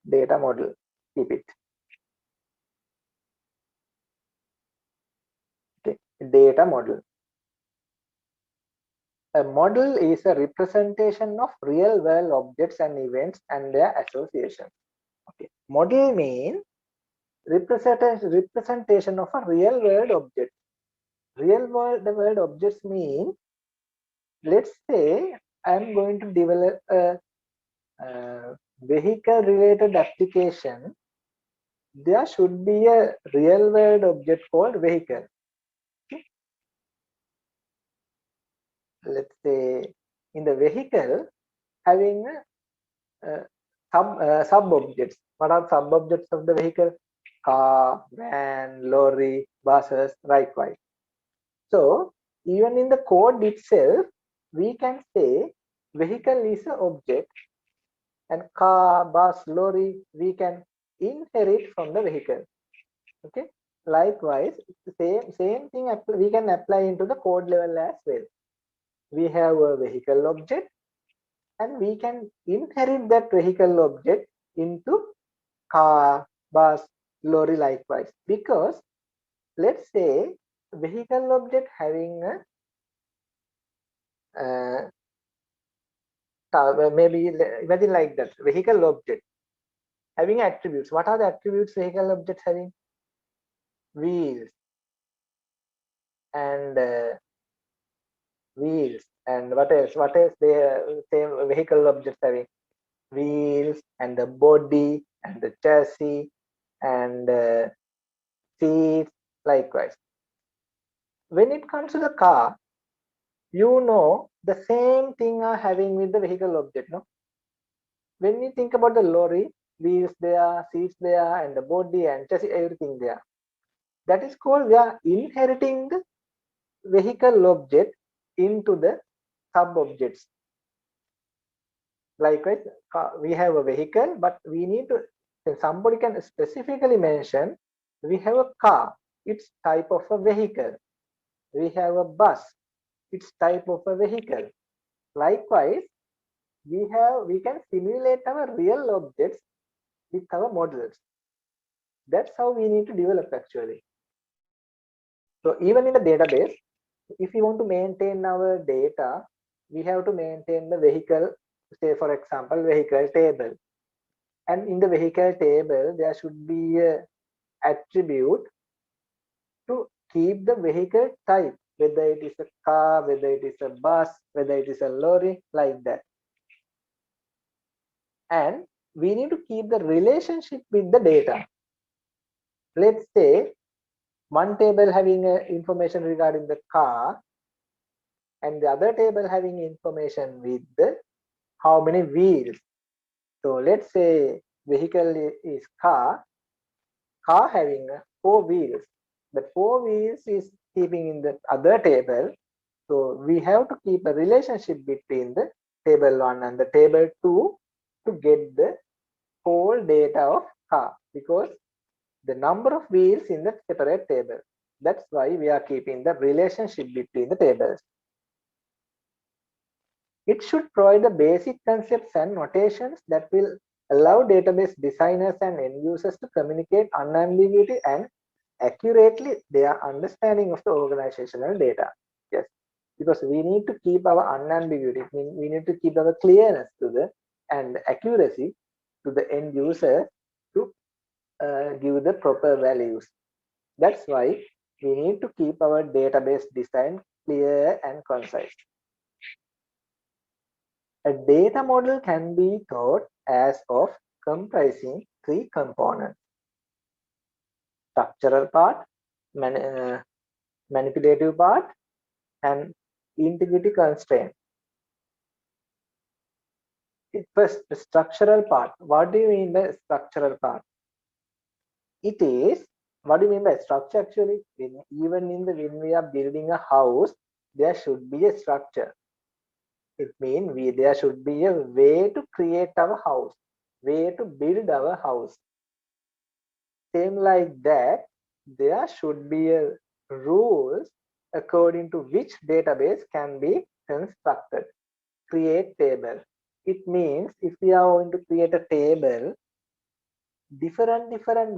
data model. Keep it. Okay, data model. A model is a representation of real world objects and events and their associations. Okay, model means representation of a real world object. Real world objects mean, let's say I'm going to develop a vehicle related application. There should be a real world object called vehicle. Okay. Let's say in the vehicle having sub objects. What are sub objects of the vehicle? Car, van, lorry, buses, likewise. So even in the code itself, we can say vehicle is an object, and car, bus, lorry, we can inherit from the vehicle. Okay. Likewise, same thing we can apply into the code level as well. We have a vehicle object, and we can inherit that vehicle object into car, bus, lorry, likewise. Because let's say vehicle object having a maybe imagine like that, vehicle object having attributes. What are the attributes vehicle objects having? Wheels and what else? What else? The same vehicle objects having wheels and the body and the chassis and seats, likewise. When it comes to the car, you know the same thing are having with the vehicle object. No, when we think about the lorry, wheels there, seats there, and the body and chassis, everything there. That is called, we are inheriting the vehicle object into the sub objects. Likewise, we have a vehicle, but we need to, somebody can specifically mention, we have a car, it's type of a vehicle. We have a bus, it's type of a vehicle. Likewise, we can simulate our real objects with our models. That's how we need to develop actually. So even in the database, if we want to maintain our data, we have to maintain the vehicle, say for example, vehicle table. And in the vehicle table, there should be a attribute to keep the vehicle type, whether it is a car, whether it is a bus, whether it is a lorry, like that. And we need to keep the relationship with the data. Let's say one table having information regarding the car, and the other table having information with the how many wheels. So let's say vehicle is car having 4 wheels. But 4 wheels is keeping in the other table. So we have to keep a relationship between the table 1 and the table 2 to get the whole data of car, because the number of wheels in the separate table. That's why we are keeping the relationship between the tables. It should provide the basic concepts and notations that will allow database designers and end users to communicate unambiguity and accurately their understanding of the organizational data. Yes, because we need to keep our unambiguity, we need to keep our clearness to the and accuracy to the end user to give the proper values. That's why we need to keep our database design clear and concise. A data model can be thought as of comprising 3 components: structural part, manipulative part, and integrity constraint. First, the structural part. What do you mean by structural part? It is, what do you mean by structure actually? When we are building a house, there should be a structure. It means there should be a way to create our house, way to build our house. Same like that, there should be a rules according to which database can be constructed. Create table. It means if we are going to create a table, different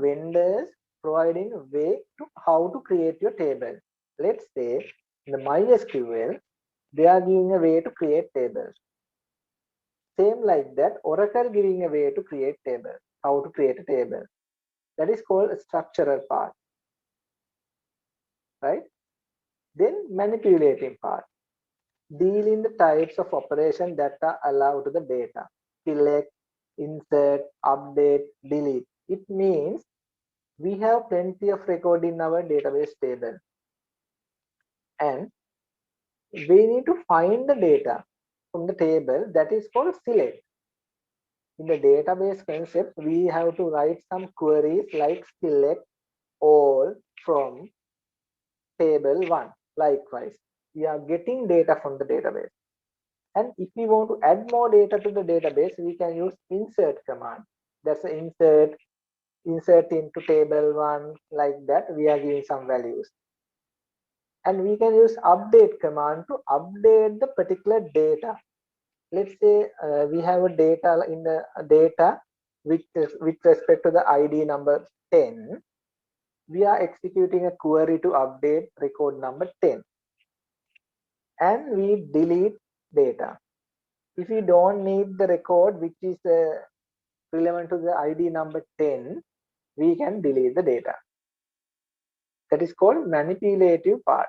vendors providing a way to how to create your table. Let's say in the MySQL, they are giving a way to create tables. Same like that, Oracle giving a way to create tables, how to create a table. That is called a structural part, right? Then manipulating part, dealing the types of operation that are allowed to the data. Select, insert, update, delete. It means we have plenty of record in our database table, and we need to find the data from the table. That is called select. In the database concept, we have to write some queries like select all from table 1. Likewise, we are getting data from the database, and if we want to add more data to the database, we can use insert command. That's a insert into table 1. Like that, we are giving some values, and we can use update command to update the particular data. Let's say we have a data in the data with respect to the ID number 10. We are executing a query to update record number 10, and we delete data. If we don't need the record which is relevant to the ID number 10, we can delete the data. That is called manipulative part.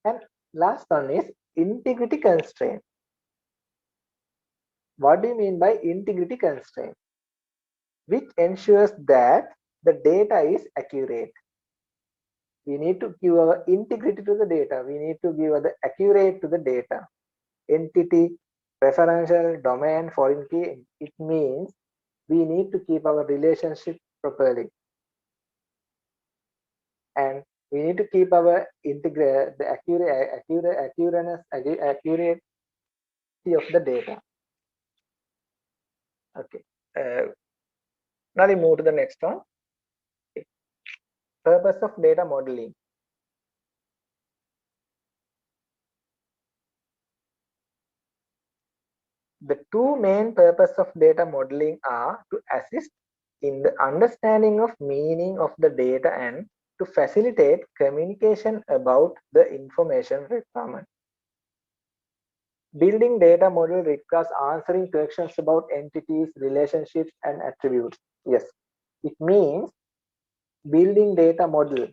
And last one is integrity constraint. What do you mean by integrity constraint? Which ensures that the data is accurate. We need to give our integrity to the data. We need to give the accurate to the data. Entity, referential, domain, foreign key. It means we need to keep our relationship properly, and we need to keep our the accuracy of the data. Okay. Now we move to the next one. Okay. Purpose of data modeling. The two main purposes of data modeling are to assist in the understanding of meaning of the data and to facilitate communication about the information requirement. Building data model requires answering questions about entities, relationships, and attributes. Yes, it means building data model.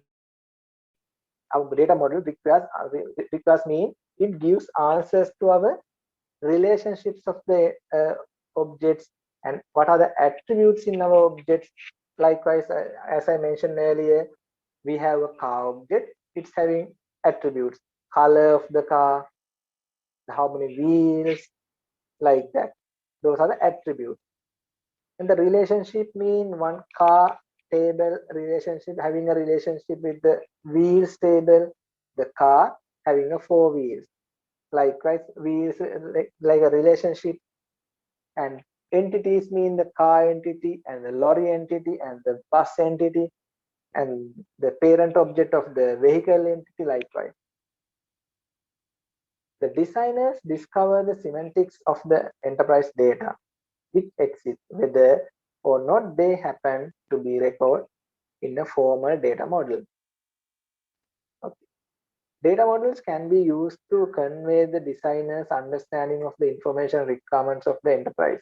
Our data model requires mean it gives answers to our relationships of the objects and what are the attributes in our objects. Likewise, as I mentioned earlier, we have a car object. It's having attributes: color of the car, how many wheels, like that. Those are the attributes. And the relationship mean one car table relationship, having a relationship with the wheels table, the car having a 4 wheels. Likewise, wheels like a relationship, and entities mean the car entity and the lorry entity and the bus entity and the parent object of the vehicle entity. Likewise, the designers discover the semantics of the enterprise data which exist, whether or not they happen to be recorded in a formal data model. Okay. Data models can be used to convey the designer's understanding of the information requirements of the enterprise,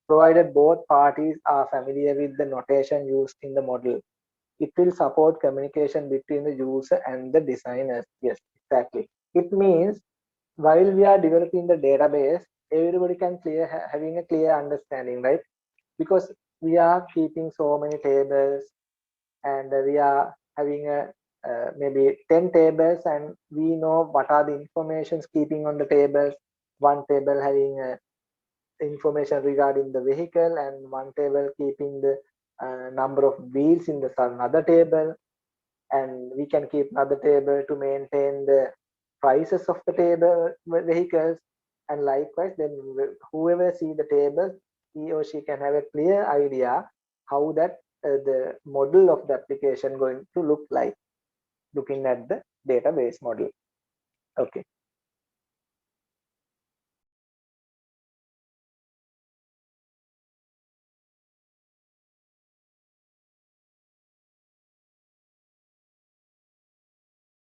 provided both parties are familiar with the notation used in the model. It will support communication between the user and the designers. Yes, exactly. It means while we are developing the database, everybody can having a clear understanding, right? Because we are keeping so many tables, and we are having a maybe 10 tables, and we know what are the informations keeping on the tables. One table having information regarding the vehicle, and one table keeping the number of wheels in the another table, and we can keep another table to maintain the prices of the table vehicles. And likewise, then whoever see the table, he or she can have a clear idea how that the model of the application going to look like, looking at the database model. Okay.